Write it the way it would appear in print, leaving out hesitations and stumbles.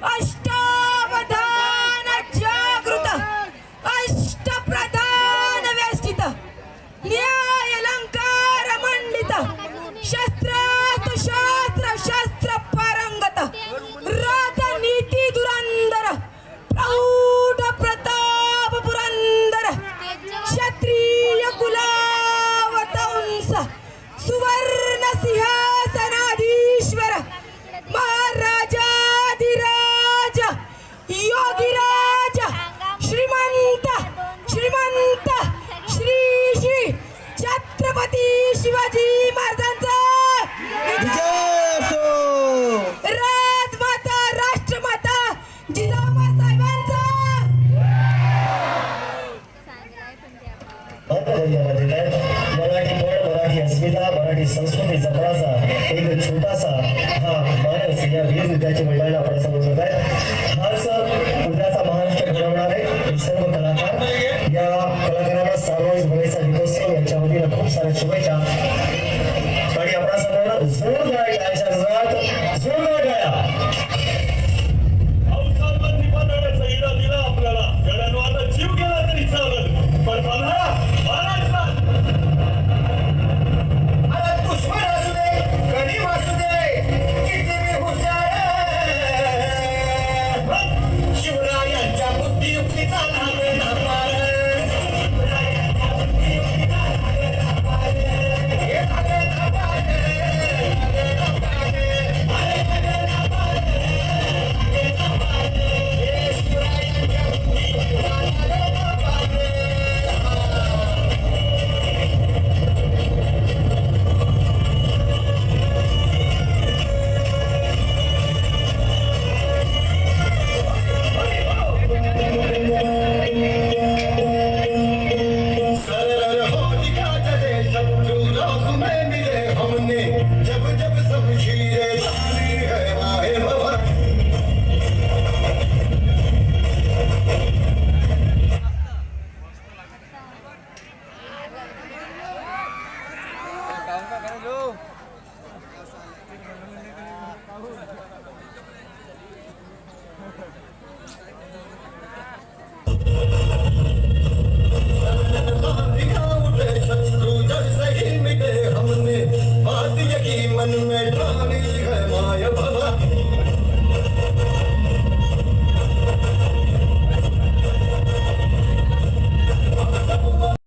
अष्टावधान जागृत अष्टप्रधान व्यवस्थित न्याय अलंकार मंडित शस्त्रास्त्र शास्त्र शस्त्र पारंगत राजनीती दुरंदर प्रौढ प्रताप पुरंदर क्षत्रिय कुलावतंस सुवर्ण सिंहासनाधीश्वर महाराजाधिराज योगीराज श्रीमंत श्रीमंत श्री श्री छत्रपती शिवाजी महाराजांचा राजमाता राष्ट्रमाता जिजाऊ साहेबांचा मराठी पण मराठी अस्मिता मराठी संस्कृती जपण्याचा एक छोटासा हा मानस या वीर विद्यार्थी मंडळाला आपण समजत आहे. हाच उद्याचा महाराष्ट्र घडवणार आहे. सर्व कलाकार या कलाकारांना सार्वजनिक बघायचा दीपोत्सव यांच्या वतीनं खूप साऱ्या शुभेच्छा आणि आपल्या सर्वांना जोरदार